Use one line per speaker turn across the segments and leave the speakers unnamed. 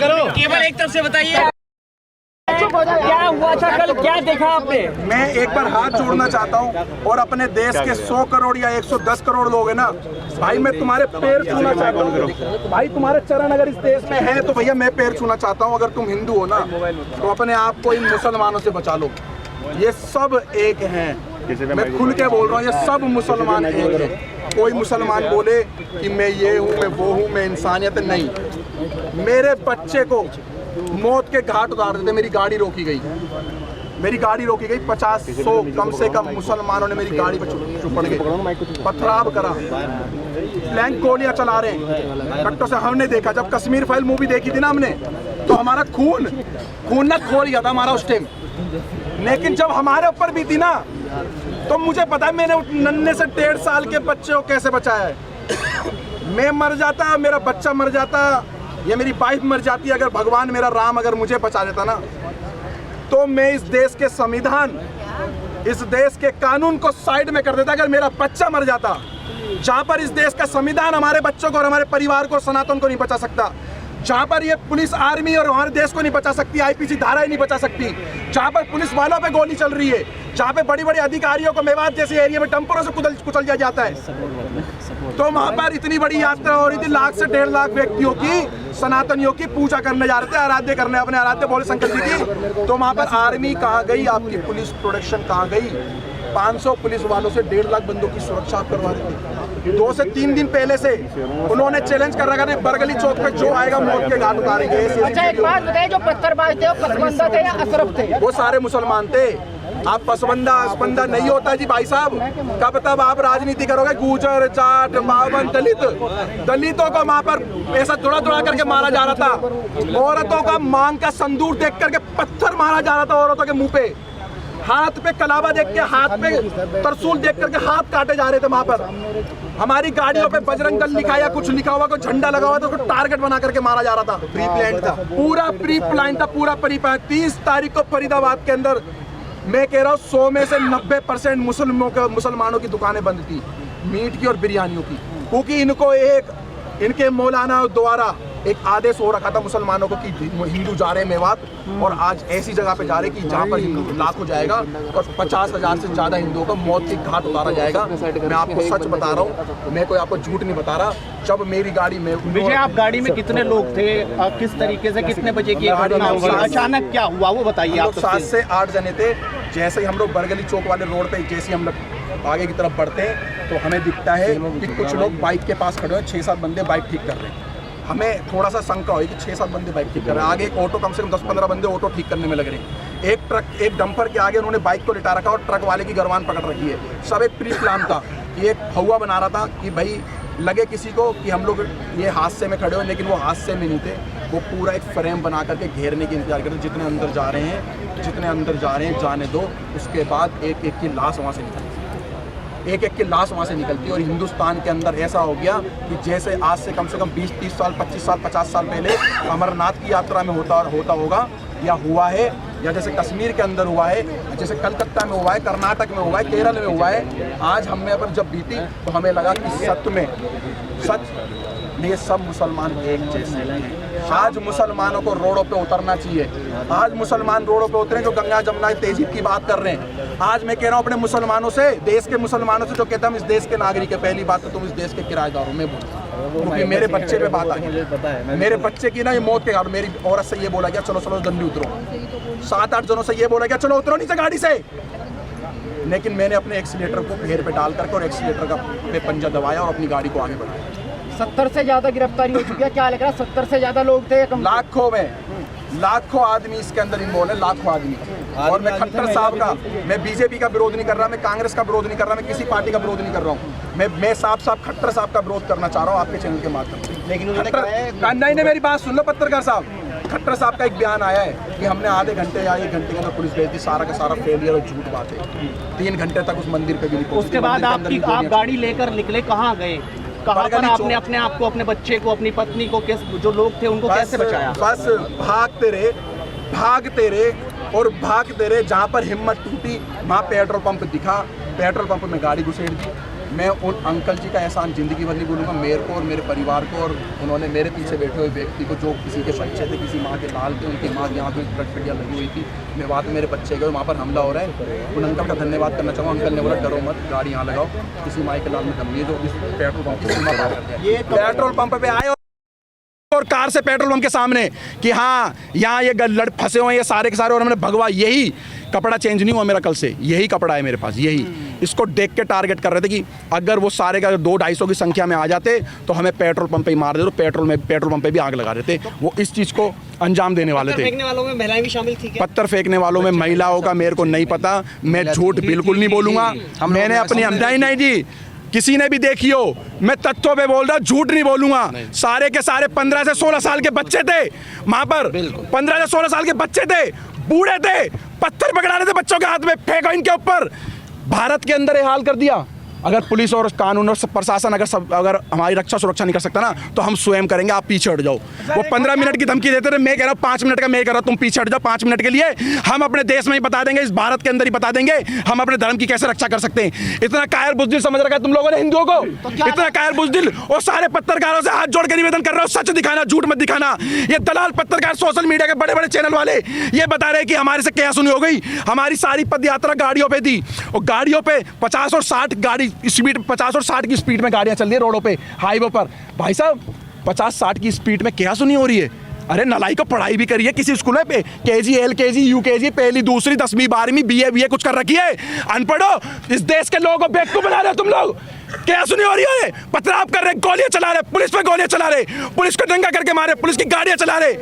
करो।
केवल एक तरफ से बताइए क्या हुआ था कल, क्या देखा आपने?
मैं एक बार हाथ जोड़ना चाहता हूँ और अपने देश के 100 करोड़ या 110 करोड़ लोग हैं ना भाई, मैं तुम्हारे पैर छूना चाहता हूँ भाई, तुम्हारे चरण अगर इस देश में है तो भैया मैं पैर छूना चाहता हूँ। अगर तुम हिंदू हो ना तो अपने आप को इन मुसलमानों से बचा लो। ये सब एक हैं, मैं खुल के बोल रहा हूँ, ये सब मुसलमान एक हैं। कोई मुसलमान बोले कि मैं ये हूँ, मैं वो हूँ, मैं इंसानियत नहीं। मेरे बच्चे को मौत के घाट उतार देते, मेरी गाड़ी रोकी गई, मेरी गाड़ी रोकी गई। 50-100 कम से कम मुसलमानों ने मेरी गाड़ी पर चुपड़ गए, पथराव करा, ब्लैंक गोलियां चला रहे हैं कट्टों से। हमने देखा जब कश्मीर फाइल मूवी देखी थी ना हमने, तो हमारा खून ना खोल गया था हमारा उस टाइम। लेकिन जब हमारे ऊपर भी थी ना तो मुझे पता है मैंने नन्हे से 1.5 साल के बच्चे को कैसे बचाया है। मैं मर जाता, मेरा बच्चा मर जाता, ये मेरी वाइफ मर जाती, अगर भगवान मेरा राम अगर मुझे बचा देता ना, तो मैं इस देश के संविधान, इस देश के कानून को साइड में कर देता। अगर मेरा बच्चा मर जाता, जहां पर इस देश का संविधान हमारे बच्चों को और हमारे परिवार को, सनातन को नहीं बचा सकता, जहां पर ये पुलिस आर्मी और हमारे देश को नहीं बचा सकती, आईपीसी धारा ही नहीं बचा सकती, जहां पर पुलिस वालों पे गोली चल रही है, जहां पे बड़ी बड़ी अधिकारियों को मेवात जैसे एरिया में डंपरों से कुचल दिया जाता है, तो वहां पर इतनी बड़ी यात्रा हो रही थी, 1 से 1.5 लाख व्यक्तियों की, सनातनियों की पूजा करने जा रहे थे, आराध्य करने, अपने आराध्य भोले शंकर जी की। तो वहां पर आर्मी कहाँ गई, आपकी पुलिस प्रोटेक्शन कहाँ गई? 500 पुलिस वालों से 1.5 लाख बंदों की सुरक्षा आप करवा रहे थे। 2 से 3 दिन पहले से उन्होंने चैलेंज कर रखा है, बरगली चौक पे जो आएगा मौत के घाट उतारेंगे।
अच्छा एक बात बताइए, जो पत्थरबाज थे वो पसबंदा थे या अशरफ थे?
वो सारे मुसलमान थे। आप पसबंदा नहीं होता जी भाई साहब। कब तब आप राजनीति करोगे? गुजर, जाट, बावन, दलितों को वहां पर ऐसा थोड़ा करके मारा जा रहा था। औरतों का मांग का संदूर देख करके पत्थर मारा जा रहा था औरतों के मुंह पे। हाथ पे कलावा देख के, हाथ पे तरसूल देख करके हाथ काटे जा रहे थे वहां पर। हमारी गाड़ियों पे बजरंग दल लिखा या कुछ लिखा हुआ, कोई झंडा लगा हुआ था, उसको टारगेट बना करके मारा जा रहा था। प्री प्लान था, पूरा प्री प्लान था, पूरा प्री प्लान। 30 तारीख को फरीदाबाद के अंदर मैं कह रहा हूँ 100 में से 90% मुसलमानों की दुकानें बंद थी, मीट की और बिरयानियों की, क्योंकि इनके मौलाना द्वारा एक आदेश हो रखा था मुसलमानों को कि हिंदू जा रहे हैं मेवात, और आज ऐसी जगह पे जा रहे कि जहाँ पर हिंदू लाखों जाएगा और 50,000 से ज़्यादा हिंदुओं को मौत के घाट उतारा जाएगा। मैं आपको सच बता रहा हूँ, मैं कोई आपको झूठ नहीं बता रहा। जब मेरी गाड़ी में
विजय, आप गाड़ी में कितने लोग थे, किस तरीके से, कितने बजे की घटना हुई, अचानक क्या हुआ वो बताइए। आप
7 से 8 जने थे। जैसे ही हम लोग बरगली चौक वाले रोड पे जैसे हम लोग आगे की तरफ बढ़ते हैं तो हमें दिखता है कि कुछ लोग बाइक के पास खड़े हैं, 6-7 बंदे बाइक ठीक कर रहे हैं। हमें थोड़ा सा शंका हुई कि 6-7 बंदे बाइक ठीक कर रहे हैं। आगे एक ऑटो, कम से कम 10-15 बंदे ऑटो ठीक करने में लग रहे हैं। एक ट्रक, एक डंपर के आगे उन्होंने बाइक को लिटा रखा और ट्रक वाले की गर्वान पकड़ रखी है। सब एक प्री प्लान था कि एक फौवा बना रहा था कि भाई लगे किसी को कि हम लोग ये हादसे में खड़े हो, लेकिन वो हादसे में नहीं थे। वो पूरा एक फ्रेम बना करके घेरने की इंतजार करते, जितने अंदर जा रहे हैं जाने दो। उसके बाद एक एक की लाश वहाँ से निकलती, एक की लाश वहाँ से निकलती। और हिंदुस्तान के अंदर ऐसा हो गया कि जैसे आज से कम 20-30 साल, 25 साल, 50 साल पहले अमरनाथ की यात्रा में होता होगा या हुआ है, या जैसे कश्मीर के अंदर हुआ है, जैसे कलकत्ता में हुआ है, कर्नाटक में हुआ है, केरल में हुआ है। आज हमें पर जब बीती तो हमें लगा कि सच ये सब मुसलमान एक जैसे हैं। आज मुसलमानों को रोडों पे उतरना चाहिए। आज मुसलमान रोडों पे उतरे जो गंगा जमुना तहजीब की बात कर रहे हैं। आज मैं कह रहा हूँ अपने मुसलमानों से, देश के मुसलमानों से जो कहते हैं हम इस देश के नागरिक है, पहली बात तो तुम इस देश के किराएदार हो। मैं बोलता हूँ क्योंकि मेरे बच्चे पे बात आ गई, मेरे बच्चे की ना ये मौत के कारण मेरी औरत से ये बोला गया चलो जल्दी उतरो। 7-8 जनों से ये बोला गया चलो उतरो नीचे गाड़ी से, लेकिन मैंने अपने एक्सीलेटर को घेर पे डाल करके और एक्सीलेटर का पे पंजा दबाया और अपनी गाड़ी को आगे बढ़ाया।
70 से ज्यादा गिरफ्तारी हो चुकी है, क्या लग रहा है? 70 से ज्यादा लोग थे,
लाखों आदमी इसके अंदर इन्वॉल्व है, लाखों आदमी। और मैं खट्टर साहब का, मैं बीजेपी का विरोध नहीं कर रहा, मैं कांग्रेस का विरोध नहीं कर रहा, मैं किसी पार्टी का विरोध नहीं कर रहा हूँ। मैं साफ खट्टर साहब का विरोध करना चाह रहा हूँ आपके चैनल के माध्यम से। लेकिन नहीं, मेरी बात सुन लो पत्रकार साहब। खट्टर साहब का एक बयान आया है कि हमने आधे घंटे या 1 घंटे के अंदर पुलिस गई थी, सारा का सारा फेलियर और झूठ बात है। 3 घंटे तक उस मंदिर पे भी नहीं पहुंची।
उसके बाद आप गाड़ी लेकर निकले, कहाँ गए, कहाँ पर आपने अपने आप को, अपने बच्चे को, अपनी पत्नी को, जो लोग थे उनको कैसे बचाया?
बस भागते रहे। जहाँ पर हिम्मत टूटी वहाँ पेट्रोल पंप दिखा, पेट्रोल पंप में गाड़ी घुसेड़ दी। मैं उन अंकल जी का एहसान ज़िंदगी भर नहीं भूलूंगा, मेरे को और मेरे परिवार को, और उन्होंने मेरे पीछे बैठे हुए व्यक्ति को, जो किसी के बच्चे थे, किसी माँ के लाल थे, उनकी माँ की आँख में कटकटियाँ लगी हुई थी, मैं वहाँ पे मेरे बच्चे गए, वहाँ पर हमला हो रहा है। उन अंकल का धन्यवाद करना चाहूँगा। अंकल ने बोला डरो मत, गाड़ी यहाँ लगाओ, किसी माँ के लाल में दम नहीं, जो इस पेट्रोल पंप की सीमा पार करते हैं। पेट्रोल पंप पे आए और कार से पेट्रोल पंप के सामने कि हाँ यहाँ ये लड़ फंसे हुए हैं ये सारे के सारे, और हमने भगवा, यही कपड़ा चेंज नहीं हुआ मेरा कल से, यही कपड़ा है मेरे पास, यही। इसको देख के टारगेट कर रहे थे कि अगर वो सारे का 200-250 की संख्या में आ जाते तो हमें पेट्रोल पंप पे ही मार देते, पेट्रोल पंप पे भी आग लगा देते। वो इस चीज़ को अंजाम देने वाले थे।
फेंकने वालों में महिलाएं भी शामिल थी क्या?
पत्थर फेंकने वालों में महिलाओं का मेरे को नहीं पता, मैं झूठ बिल्कुल नहीं बोलूँगा। मैंने अपनी नहीं जी, किसी ने भी देखी हो, मैं तथ्यों पे बोल रहा हूँ, झूठ नहीं बोलूंगा। सारे के सारे 15 से 16 साल के बच्चे थे वहां पर, 15 से 16 साल के बच्चे थे, बूढ़े थे, पत्थर पकड़ा रहे थे बच्चों के हाथ में, फेंको इनके ऊपर। भारत के अंदर ये हाल कर दिया। अगर पुलिस और कानून और प्रशासन अगर हमारी रक्षा सुरक्षा नहीं कर सकता ना, तो हम स्वयं करेंगे, आप पीछे हट जाओ। वो 15 मिनट की धमकी देते थे, मैं कह रहा हूँ 5 मिनट का मैं कह रहा हूँ, तुम पीछे हट जाओ 5 मिनट के लिए। हम अपने देश में ही बता देंगे, इस भारत के अंदर ही बता देंगे हम अपने धर्म की कैसे रक्षा कर सकते हैं। इतना कायर बुज़दिल समझ रखा है तुम लोगों ने हिंदुओं को, इतना कायर बुज़दिल। और सारे पत्रकारों से हाथ जोड़ के निवेदन कर रहा हूँ, सच दिखाना, झूठ मत दिखाना। ये दलाल पत्रकार, सोशल मीडिया के बड़े बड़े चैनल वाले ये बता रहे कि हमारे से क्या सुनी हो गई। हमारी सारी पद यात्रा गाड़ियों पे थी, और गाड़ियों पे 50 और 60 गाड़ी स्पीड, 50 और 60 की स्पीड में गाड़ियां चल रही है रोडों पे, हाईवे पर। भाई साहब 50-60 की स्पीड में क्या सुनी हो रही है? अरे नलाई को पढ़ाई भी करिए किसी स्कूल में, केजी, एलकेजी, यूकेजी, पहली, दूसरी, 10वीं, 12वीं, बीए कुछ कर रखी है। अनपढ़ो, इस देश के लोगों को बेवकूफ बना रहे हो तुम लोग। क्या सुनी हो रही है? पथराव कर रहे, गोलियां चला रहे, पुलिस पे गोलियां चला रहे, पुलिस को दंगा करके मारे, पुलिस की गाड़ियां चला रहे,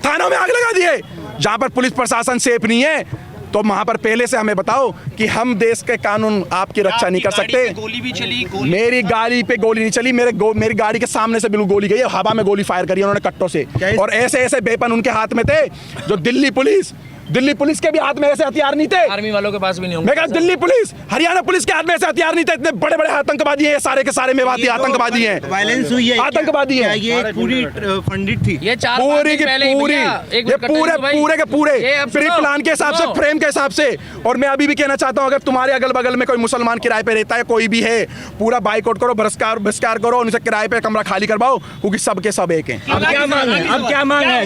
थानों में आग लगा दिए। जहां पर पुलिस प्रशासन सेफ नहीं है, तो वहां पर पहले से हमें बताओ कि हम देश के कानून आपकी रक्षा नहीं कर सकते।
गोली भी चली,
मेरी गाड़ी पे गोली नहीं चली, मेरी गाड़ी के सामने से बिल्कुल गोली गई है, हवा में गोली फायर करी उन्होंने कट्टों से। और ऐसे ऐसे वेपन उनके हाथ में थे, जो दिल्ली पुलिस के भी हाथ में ऐसे हथियार नहीं थे,
आर्मी वालों के पास भी नहीं होंगे।
मैं कहा दिल्ली पुलिस, हरियाणा पुलिस के हाथ में ऐसे हथियार नहीं थे। इतने बड़े बड़े आतंकवादी हैं, सारे के सारे मेवाती आतंकवादी हैं,
वायलेंस हुई है,
आतंकवादी हैं।
ये पूरी फंडित थी,
ये
पूरी की पूरी, ये पूरे के पूरे प्री प्लान के हिसाब से, फ्रेम के हिसाब से। और मैं अभी भी कहना चाहता हूँ, अगर तुम्हारे अगल बगल में कोई मुसलमान किराए पे रहता है, कोई भी है, पूरा बाइकआउट करो, बहिष्कार करो, उनसे किराए पे कमरा खाली करवाओ, क्योंकि सबके सब एक हैं।
अब क्या मांग है? अब क्या मांग है?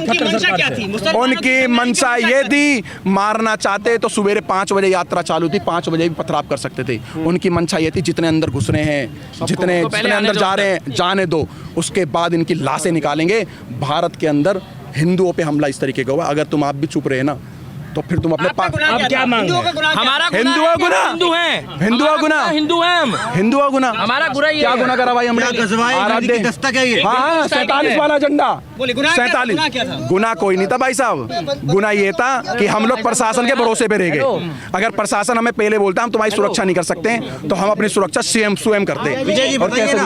उनकी मंशा ये थी, मारना चाहते तो सवेरे 5 बजे यात्रा चालू थी, 5 बजे भी पथराव कर सकते थे। उनकी मंशा ये थी, जितने अंदर घुस रहे हैं, जितने अंदर जा रहे हैं, जाने दो, उसके बाद इनकी लाशें निकालेंगे। भारत के अंदर हिंदुओं पे हमला इस तरीके का हुआ। अगर तुम आप भी चुप रहे ना, तो फिर तुम अपने पास
अब क्या मांग है? हमारा
हिंदुओं गुना,
हिंदू हैं,
हिंदुओं गुना,
हिंदू हैं हम,
हिंदुओं गुना,
हमारा गुना ये
क्या गुना करा भाई हमने?
दस्तक है ये।
हाँ, 47 वाला झंडा, 47 गुना कोई नहीं था भाई साहब। गुना ये था कि हम लोग प्रशासन के भरोसे पे रह गए। अगर प्रशासन हमें पहले बोलता हम तुम्हारी सुरक्षा नहीं कर सकते, तो हम अपनी सुरक्षा स्वयं करते। और कैसे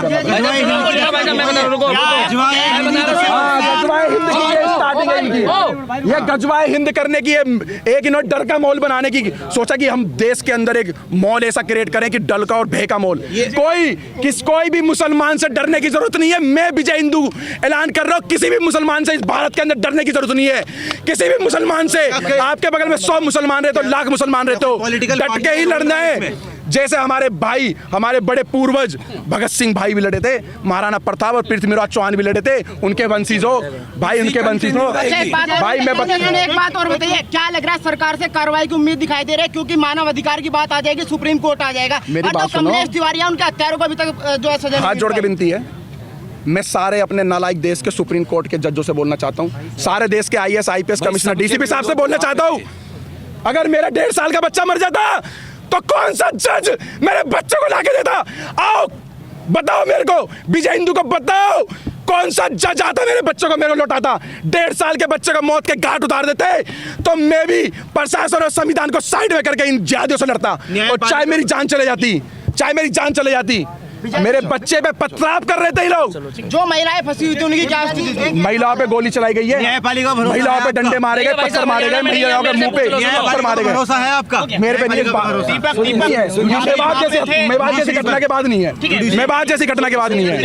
ये गजवाए हिंद करने की, एक इन्होंने डर का मॉल बनाने की सोचा कि हम देश के अंदर एक मॉल ऐसा क्रिएट करें कि डल का और भय का मॉल। कोई भी मुसलमान से डरने की जरूरत नहीं है। मैं विजय हिंदू ऐलान कर रहा हूं, किसी भी मुसलमान से इस भारत के अंदर डरने की जरूरत नहीं है। किसी भी मुसलमान से, आपके बगल में 100 मुसलमान रहते हो, लाख मुसलमान रहते हो, डट के ही लड़ना है। जैसे हमारे भाई, हमारे बड़े पूर्वज भगत सिंह भाई भी लड़े थे, महाराणा प्रताप और पृथ्वीराज चौहान भी लड़े थे, उनके वंशीज हो भाई, उनके वंशीज हो भाई। मैं
एक बात और बताइए, क्या लग रहा है सरकार से कार्रवाई की उम्मीद दिखाई दे रही है? क्योंकि मानव अधिकार की बात आ जाएगी, सुप्रीम कोर्ट आ जाएगा।
मेरी बात सुनो,
कमलेश तिवारी उनके हत्यारों को अभी तक जो है सजा।
हाथ जोड़ के विनती है, मैं सारे अपने नालायक देश के सुप्रीम कोर्ट के जजों से बोलना चाहता हूँ, सारे देश के IAS IPS कमिश्नर DCP साहब से बोलना चाहता हूँ, अगर मेरा 1.5 साल का बच्चा मर जाता तो कौन सा जज मेरे बच्चे को लाके देता? आओ बताओ मेरे को, विजय हिंदू को बताओ, कौन सा जज आता मेरे बच्चों को मेरे को लौटाता? 1.5 साल के बच्चे को मौत के घाट उतार देते, तो मैं भी प्रशासन और संविधान को साइड में करके इन जिहादियों से लड़ता, और चाहे मेरी जान चले जाती, मेरे बच्चे पे पथराव कर रहे थे ये लोग।
जो महिलाएं फंसी हुई थी उनकी क्या स्थिति थी?
महिलाओं पे गोली चलाई गई है,
न्यायपालिका भरोसा,
महिलाओं पे डंडे मारे गए, पत्थर मारे गए, महिलाओं के मुंह पे पत्थर मारे गए।
भरोसा है आपका?
मेरे पे नहीं, मेवात जैसी घटना के बाद नहीं है, मेवात जैसी घटना के बाद नहीं है।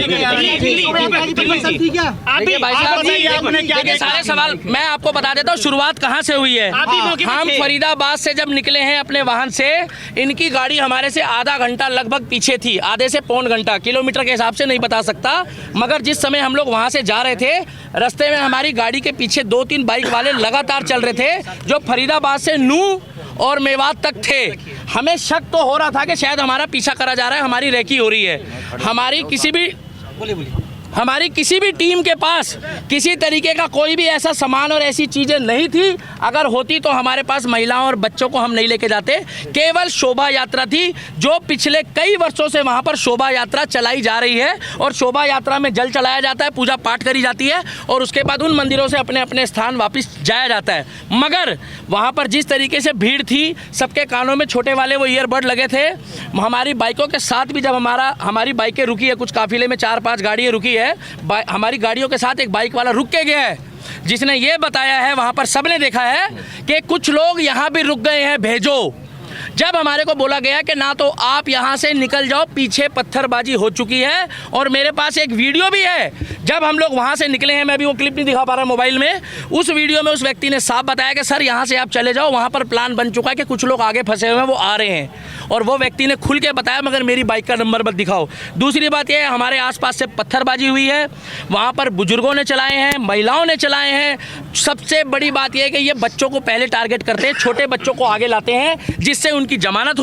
देखिए सारे सवाल मैं आपको बता देता हूँ, शुरुआत कहाँ से हुई है। हम फरीदाबाद से जब निकले हैं अपने वाहन से, इनकी गाड़ी हमारे से आधा घंटा लगभग पीछे थी, आधे से पौन
पौन घंटा, किलोमीटर के हिसाब से नहीं बता सकता, मगर जिस समय हम लोग वहाँ से जा रहे थे, रास्ते में हमारी गाड़ी के पीछे 2-3 बाइक वाले लगातार चल रहे थे, जो फरीदाबाद से नूह और मेवात तक थे। हमें शक तो हो रहा था कि शायद हमारा पीछा करा जा रहा है, हमारी रेकी हो रही है। हमारी किसी भी टीम के पास किसी तरीके का कोई भी ऐसा सामान और ऐसी चीज़ें नहीं थी। अगर होती तो हमारे पास महिलाओं और बच्चों को हम नहीं लेके जाते। केवल शोभा यात्रा थी, जो पिछले कई वर्षों से वहाँ पर शोभा यात्रा चलाई जा रही है, और शोभा यात्रा में जल चलाया जाता है, पूजा पाठ करी जाती है, और उसके बाद उन मंदिरों से अपने अपने स्थान वापस जाया जाता है। मगर वहाँ पर जिस तरीके से भीड़ थी, सबके कानों में छोटे वाले वो ईयरबड लगे थे। हमारी बाइकों के साथ भी जब हमारी बाइकें रुकी है, कुछ काफिले में 4-5 गाड़ियाँ रुकी है, हमारी गाड़ियों के साथ एक बाइक वाला रुक के गया है, जिसने ये बताया है, वहां पर सबने देखा है कि कुछ लोग यहां भी रुक गए हैं, भेजो। जब हमारे को बोला गया कि ना तो आप यहां से निकल जाओ, पीछे पत्थरबाजी हो चुकी है, और मेरे पास एक वीडियो भी है जब हम लोग वहां से निकले हैं। मैं अभी वो क्लिप नहीं दिखा पा रहा मोबाइल में। उस वीडियो में उस व्यक्ति ने साफ बताया कि सर यहां से आप चले जाओ, वहां पर प्लान बन चुका है कि कुछ लोग आगे फंसे हुए हैं, वो आ रहे हैं, और वो व्यक्ति ने खुल के बताया, मगर मेरी बाइक का नंबर मत दिखाओ। दूसरी बात यह है, हमारे आसपास से पत्थरबाजी हुई है, वहाँ पर बुजुर्गों ने चलाए हैं, महिलाओं ने चलाए हैं। सबसे बड़ी बात यह है कि ये बच्चों को पहले टारगेट करते हैं, छोटे बच्चों को आगे लाते हैं, जिससे उनकी जमानत हो